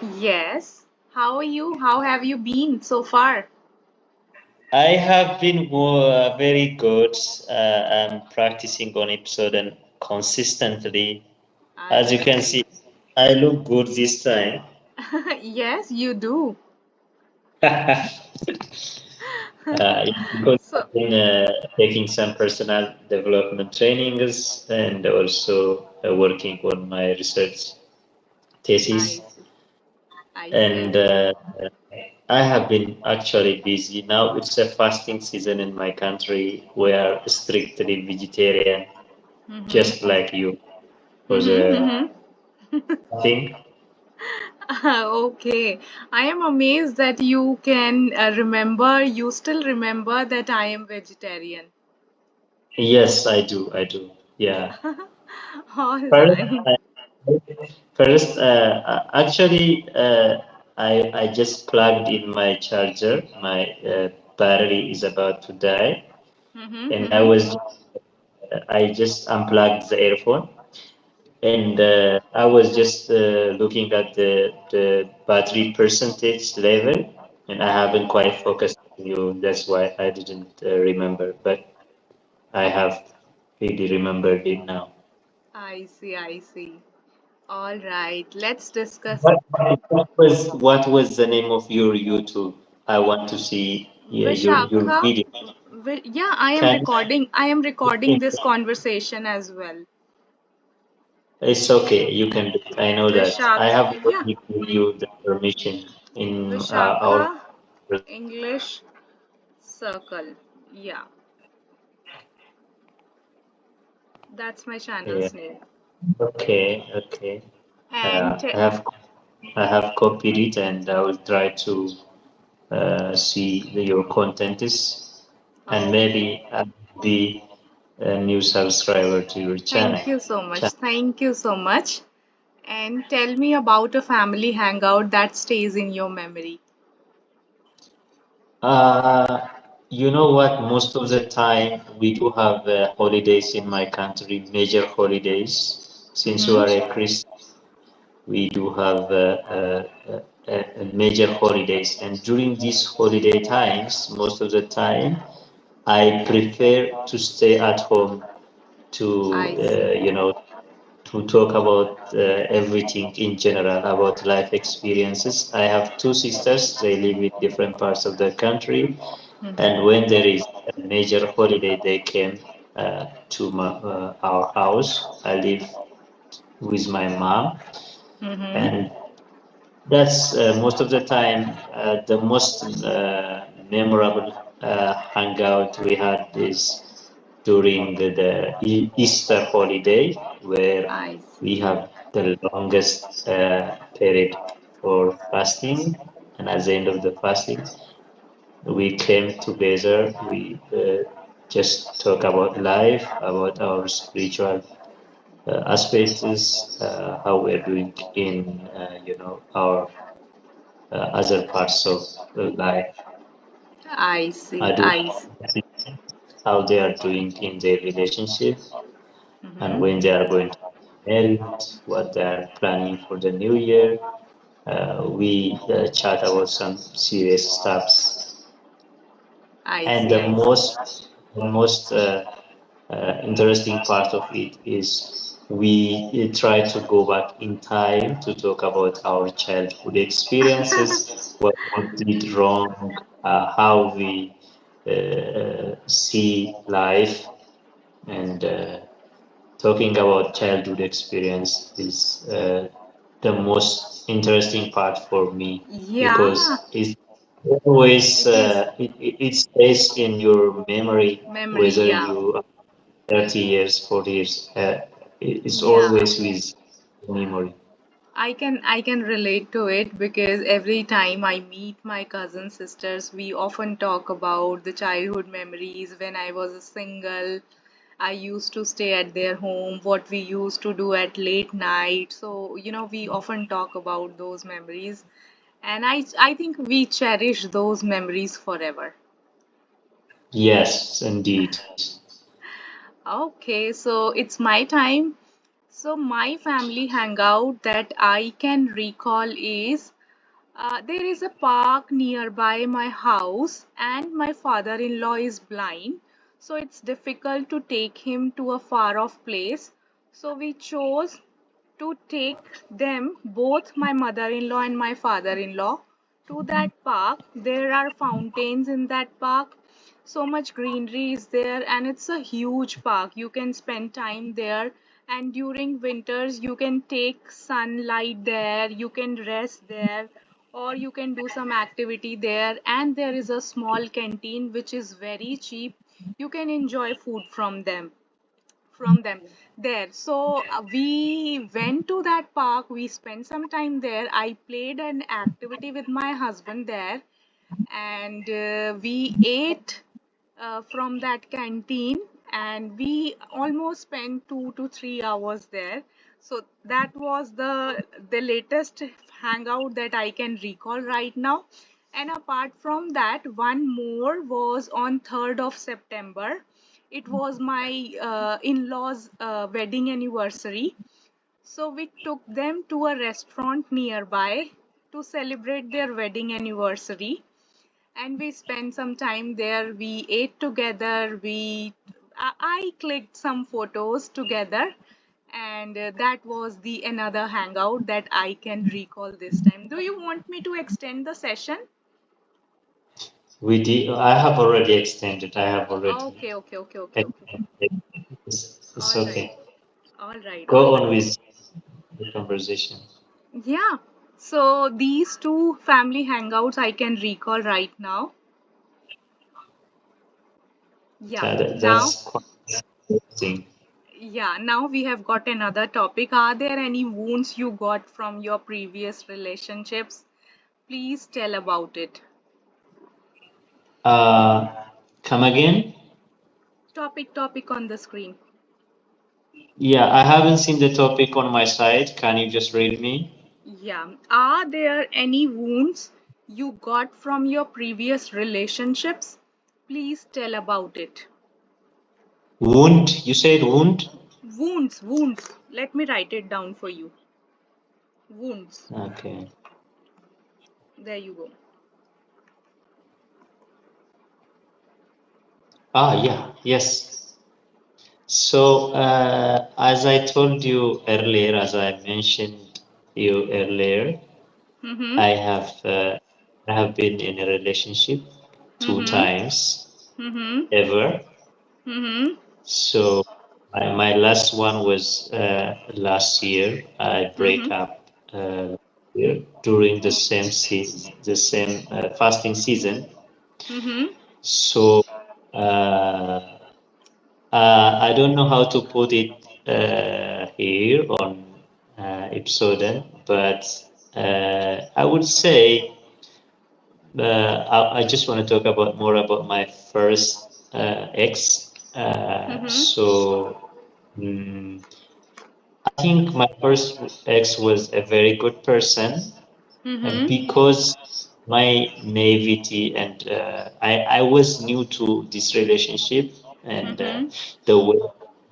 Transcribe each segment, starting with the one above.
Yes. How are you? How have you been so far? I have been very good. I'm practicing on episode and consistently. I As you can see. see, I look good this time. Yes, you do. Because So, I've been taking some personal development trainings and also working on my research I thesis. see. I see. And I see. I have been actually busy. Now it's a fasting season in my country. We are strictly vegetarian, Mm-hmm. just like you. For Mm-hmm. the Mm-hmm. thing. Okay. I am amazed that you can remember, you still remember that I am vegetarian. Yes, I do. I do. Yeah. All First, right. actually, I just plugged in my charger. My battery is about to die, Mm-hmm. and Mm-hmm. I just unplugged the earphone, and I was just looking at the battery percentage level, and I haven't quite focused on you. That's why I didn't remember, but I have really remembered it now. I see. I see. All right. Let's discuss What was the name of your YouTube? I want to see, yeah, your Vishakha. video. Yeah, I am Can recording. I am recording this conversation as well. it's okay. You can do it. I know that. I Vishakha. have Yeah. already given you the permission in our. Vishakha English Circle. Yeah, that's my Yeah. channel's name. Okay. Okay. And Uh, I have I have copied it, and I will try to see your content is, and okay. maybe I'll be a new subscriber to your channel. Thank you so much. Thank you so much. And tell me about a family hangout that stays in your memory. Uh, you know what? Most of the time, we do have holidays in my country, major holidays. Since we Mm-hmm. are a Christian, we do have major holidays. And during these holiday times, most of the time, I prefer to stay at home to, I see. to talk about everything in general about life experiences. I have two sisters, they live in different parts of the country, and Mm-hmm. when there is a major holiday, they came our house. I live with my mom, Mm-hmm. and that's most of the time the most memorable hangout we had is during the Easter holiday, where I we see. have the longest period for fasting, and at the end of the fasting, we came together. We just talk about life, about our spiritual aspects, how we're doing in our other parts of life. I see. I do I see. how they are doing in their relationship and Mm-hmm. when they are going to get married, what they are planning for the new year. We chat about some serious stuffs, I and see. I see. the most interesting part of it is we try to go back in time to talk about our childhood experiences, what we did wrong, how we see life, and talking about childhood experience is the most interesting part for me Yeah, because it's always it is it stays in your memory memory. whether Yeah. you are 30 years 40 years it's Yeah. always with memory. I can relate to it because every time I meet my cousin sisters, we often talk about the childhood memories when I was single. I used to stay at their home, what we used to do at late night. So, we often talk about those memories, and I think we cherish those memories forever. Yes, indeed. Okay, so it's my time. So my family hangout that I can recall is there is a park nearby my house, and my father in law is blind, so it's difficult to take him to a far off place. So we chose to take them, both my mother in law and my father in law, to that park. There are fountains in that park, so much greenery is there, and it's a huge park. You can spend time there, and during winters, you can take sunlight there, you can rest there, or you can do some activity there. And there is a small canteen which is very cheap. You can enjoy food from them there. So we went to that park, we spent some time there. I played an activity with my husband there, and we ate from that canteen, and we almost spent 2 to 3 hours there. So that was the latest hangout that I can recall right now. And apart from that, one more was on 3rd of September. It was my in-laws wedding anniversary, so we took them to a restaurant nearby to celebrate their wedding anniversary, and we spent some time there. We ate together. I clicked some photos together, and that was the another hangout that I can recall this time. Do you want me to extend the session? We did. I have already extended. I have already Okay, okay, okay, okay, okay. extended. It's All right, okay. all right, all Go right. on with the conversation. Yeah. So these two family hangouts I can recall right now. Yeah. Now, That's quite interesting. yeah, now we have got another topic. Are there any wounds you got from your previous relationships? Please tell about it. Uh, Come again? Topic on the screen. Yeah, I haven't seen the topic on my side. Can you just read me? Yeah. Are there any wounds you got from your previous relationships? Please tell about it. Wound? You said wound? Wounds, wounds. Let me write it down for you. Wounds. Okay. There you go. Yeah, yes. So, as I told you earlier, as I mentioned you earlier, Mm-hmm. I have uh, I have been in a relationship two Mm-hmm. times Mm-hmm. ever. Mm-hmm. So my last one was last year. I break Mm-hmm. up here during the same fasting season. Mm-hmm. So uh, I don't know how to put it here on episode, but I would say I just want to talk about more about my first ex. Mm-hmm. So I think my first ex was a very good person Mm-hmm. because my naivety and I was new to this relationship, and Mm-hmm. the way I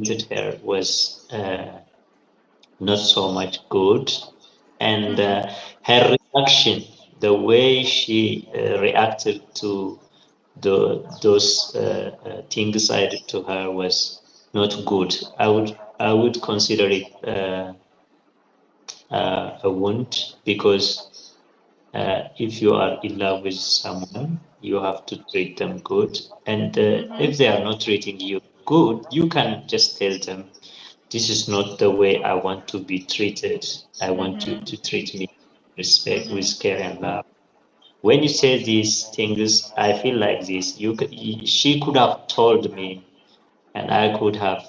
treated her was not so much good, and Mm-hmm. her reaction, the way she reacted to those things I did to her was not good. I would consider it a wound because if you are in love with someone, you have to treat them good. And Mm-hmm. if they are not treating you good, you can just tell them, this is not the way I want to be treated. I want you Mm-hmm. to treat me with respect, Mm-hmm. with care and love. When you say these things, I feel like this. She could have told me, and I could have,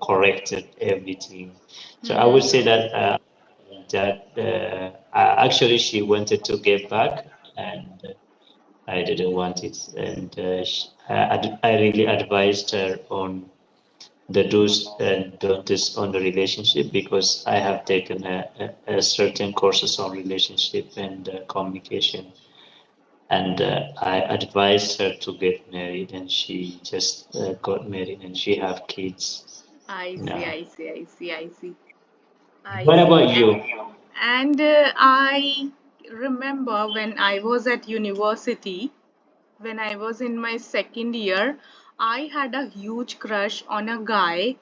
corrected everything. So I would Mm-hmm. say that actually she wanted to get back, and I didn't want it. And I really advised her on the do's and don'ts on the relationship because I have taken a certain courses on relationship and communication. And I advised her to get married, and she just got married, and she have kids. I see, Yeah. I see, I see, I see. I What see. about you? And I remember when I was at university, when I was in my second year, I had a huge crush on a guy.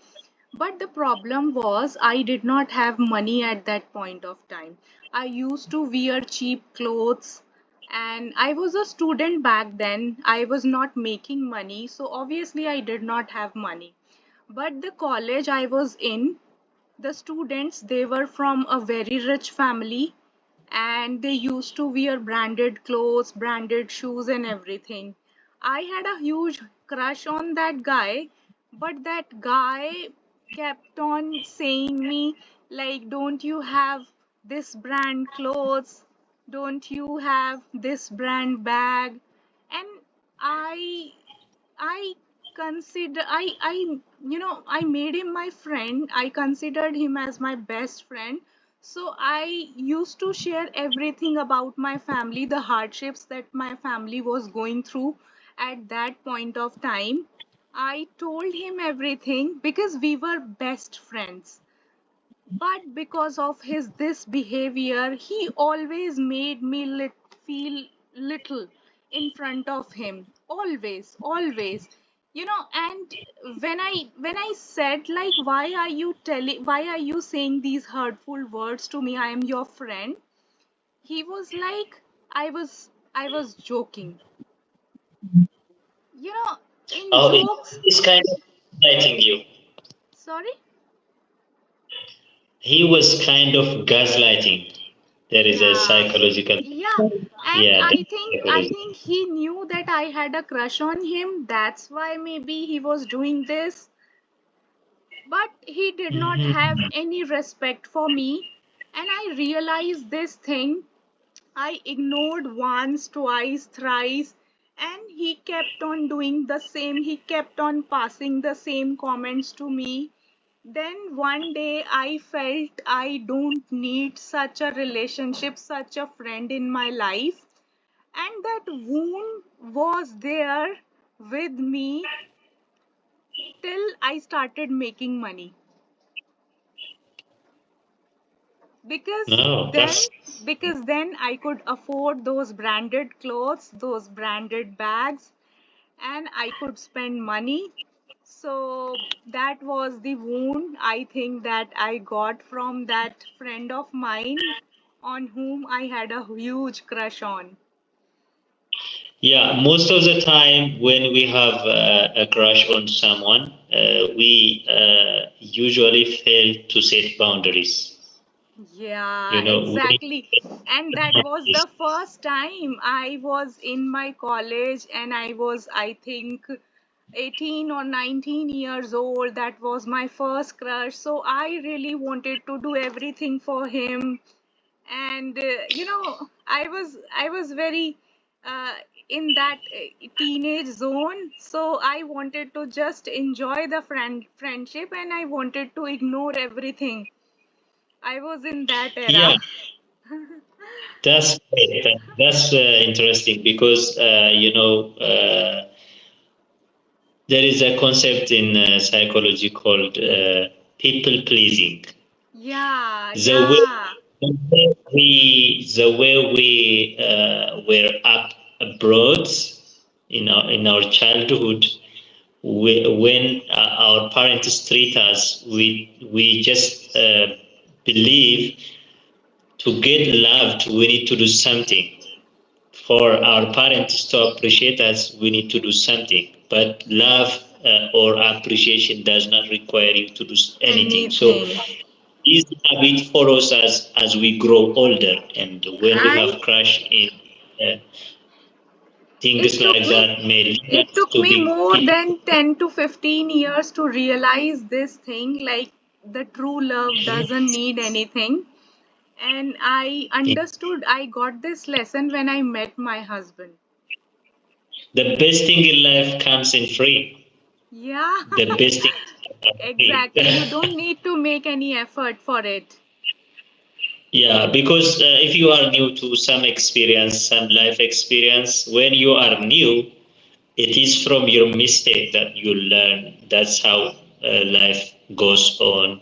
But the problem was, I did not have money at that point of time. I used to wear cheap clothes, and I was a student back then. I was not making money, so obviously, I did not have money. But the college I was in, the students, they were from a very rich family, and they used to wear branded clothes, branded shoes, and everything. I had a huge crush on that guy, but that guy kept on saying me, like, don't you have this brand clothes? Don't you have this brand bag? And I I I made him my friend. I considered him as my best friend. So I used to share everything about my family, the hardships that my family was going through at that point of time. I told him everything because we were best friends. But because of his this behavior, he always made me feel little in front of him. Always, always. And when I said, like, why are you saying these hurtful words to me? I am your friend. He was like, I was joking. You know, in Oh, jokes. he's kind of gaslighting you. Sorry? He was kind of gaslighting. There is a Yeah, psychological, yeah, and yeah, I there's think I psychological. think he knew that I had a crush on him. That's why maybe he was doing this. But he did not have Mhm. any respect for me, and I realized this thing. I ignored once, twice, thrice, and he kept on doing the same. He kept on passing the same comments to me. Then one day I felt I don't need such a relationship, such a friend in my life. And that wound was there with me till I started making money. Because No, then that's because then I could afford those branded clothes, those branded bags, and I could spend money. So that was the wound I think that I got from that friend of mine on whom I had a huge crush on. yeah. Most of the time, when we have a crush on someone, we usually fail to set boundaries. Yeah, You know, we need exactly. to set And that was boundaries. the first time I was in my college, and I was, I think, 18 or 19 years old. That was my first crush. So I really wanted to do everything for him. And I was very uh, in that teenage zone. So I wanted to just enjoy the friendship, and I wanted to ignore everything. I was in that era. Yeah, that's great. That's interesting because there is a concept in psychology called people pleasing. Yeah, The way, yeah. the way we were up abroad in our childhood, when our parents treat us, we just believe to get loved we need to do something. For our parents to appreciate us, we need to do something. But love or appreciation does not require you to do anything. So Anything. this habit follows us as we grow older, and when we And have crush in uh, things it took like me that may lead it us took to me be more people. than 10 to 15 years to realize this thing, like the true love doesn't need anything. And I understood, I got this lesson when I met my husband. The best thing in life comes in free. Yeah, The best things are free. exactly. You don't need to make any effort for it. Yeah, because if you are new to some experience, some life experience, when you are new, it is from your mistake that you learn. That's how life goes on.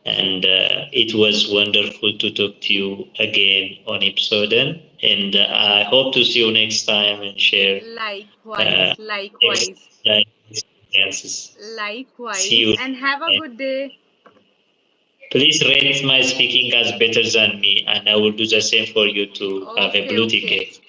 And it was wonderful to talk to you again on episode. And I hope to see you next time and share uh, Likewise, next likewise, experiences. See likewise, you. and have a good day. Please rate my speaking as better than me, and I will do the same for you to have a Okay, blue okay. ticket.